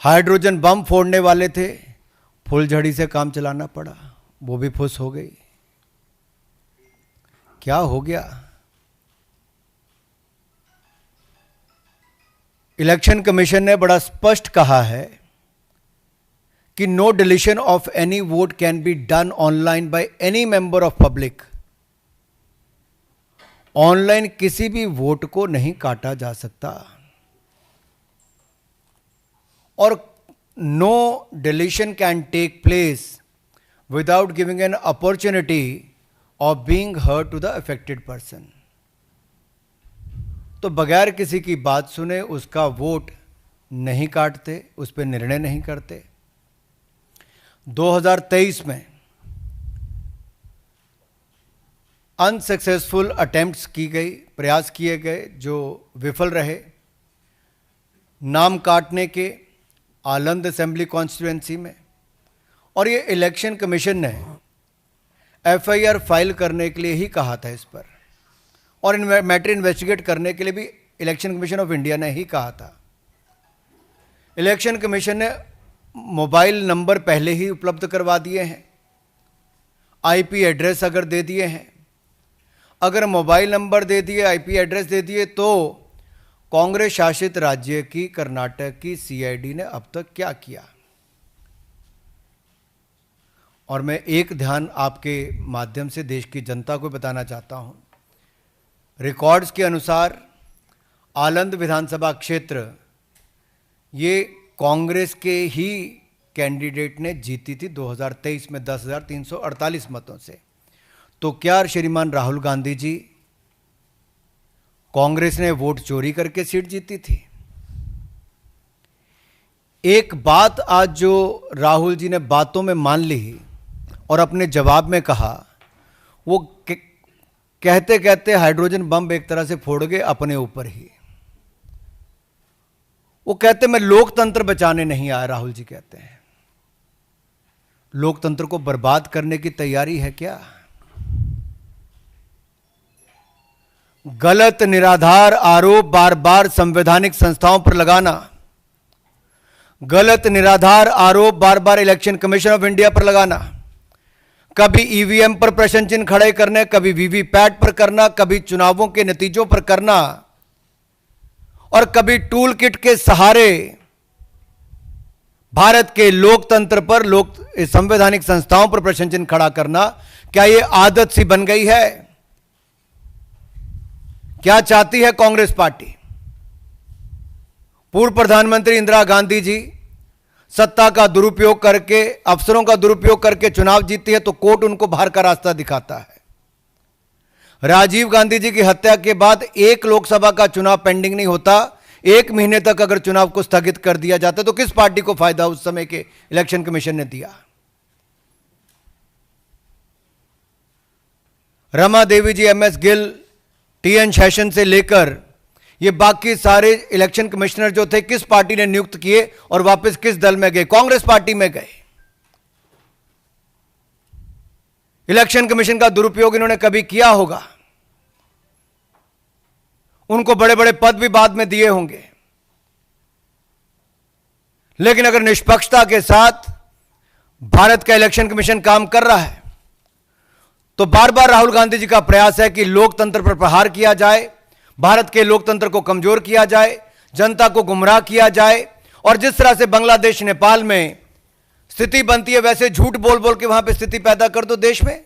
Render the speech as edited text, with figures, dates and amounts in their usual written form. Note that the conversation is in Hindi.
हाइड्रोजन बम फोड़ने वाले थे, फुलझड़ी से काम चलाना पड़ा, वो भी फुस हो गई। क्या हो गया? इलेक्शन कमीशन ने बड़ा स्पष्ट कहा है कि no deletion of any vote can be done online by any member of public. Online किसी भी वोट को नहीं काटा जा सकता और no deletion can take place without giving an opportunity of being heard to the affected person. तो बगैर किसी की बात सुने उसका वोट नहीं काटते, उस पर निर्णय नहीं करते। 2023 में अनसक्सेसफुल अटेम्प्ट्स की गई, प्रयास किए गए जो विफल रहे, नाम काटने के आलंद असेंबली कॉन्स्टिट्यूएंसी में। और ये इलेक्शन कमीशन ने एफआईआर फाइल करने के लिए ही कहा था इस पर, और मैटर इन्वेस्टिगेट करने के लिए भी इलेक्शन कमीशन ऑफ इंडिया ने ही कहा था। इलेक्शन कमीशन ने मोबाइल नंबर पहले ही उपलब्ध करवा दिए हैं, आईपी एड्रेस अगर दे दिए हैं, अगर मोबाइल नंबर दे दिए, आईपी एड्रेस दे दिए, तो कांग्रेस शासित राज्य की कर्नाटक की सीआईडी ने अब तक क्या किया? और मैं एक ध्यान आपके माध्यम से देश की जनता को बताना चाहता हूं। रिकॉर्ड्स के अनुसार आलंद विधानसभा क्षेत्र ये कांग्रेस के ही कैंडिडेट ने जीती थी 2023 में 10,348 मतों से। तो क्या श्रीमान राहुल गांधी जी, कांग्रेस ने वोट चोरी करके सीट जीती थी? एक बात आज जो राहुल जी ने बातों में मान ली और अपने जवाब में कहा, वो कहते कहते हाइड्रोजन बम एक तरह से फोड़ गए अपने ऊपर ही। वो कहते मैं लोकतंत्र बचाने नहीं आया, राहुल जी कहते हैं। लोकतंत्र को बर्बाद करने की तैयारी है क्या? गलत निराधार आरोप बार बार संवैधानिक संस्थाओं पर लगाना, गलत निराधार आरोप बार बार इलेक्शन कमीशन ऑफ इंडिया पर लगाना, कभी ईवीएम पर प्रश्न चिन्ह खड़े करने, कभी वीवीपैट पर करना, कभी चुनावों के नतीजों पर करना, और कभी टूल किट के सहारे भारत के लोकतंत्र पर, संवैधानिक संस्थाओं पर प्रश्न चिन्ह खड़ा करना, क्या यह आदत सी बन गई है? क्या चाहती है कांग्रेस पार्टी? पूर्व प्रधानमंत्री इंदिरा गांधी जी सत्ता का दुरुपयोग करके, अफसरों का दुरुपयोग करके चुनाव जीती है तो कोर्ट उनको बाहर का रास्ता दिखाता है। राजीव गांधी जी की हत्या के बाद एक लोकसभा का चुनाव पेंडिंग नहीं होता, 1 महीने तक अगर चुनाव को स्थगित कर दिया जाता तो किस पार्टी को फायदा उस समय के इलेक्शन कमीशन ने दिया? रमा देवी जी, एमएस गिल, टीएन शेषन से लेकर ये बाकी सारे इलेक्शन कमिश्नर जो थे किस पार्टी ने नियुक्त किए और वापस किस दल में गए? कांग्रेस पार्टी में गए। इलेक्शन कमीशन का दुरुपयोग इन्होंने कभी किया होगा? उनको बड़े बड़े पद भी बाद में दिए होंगे, लेकिन अगर निष्पक्षता के साथ भारत का इलेक्शन कमीशन काम कर रहा है तो बार बार राहुल गांधी जी का प्रयास है कि लोकतंत्र पर प्रहार किया जाए, भारत के लोकतंत्र को कमजोर किया जाए, जनता को गुमराह किया जाए, और जिस तरह से बांग्लादेश नेपाल में स्थिति बनती है वैसे झूठ बोल बोल के वहां पे स्थिति पैदा कर दो देश में।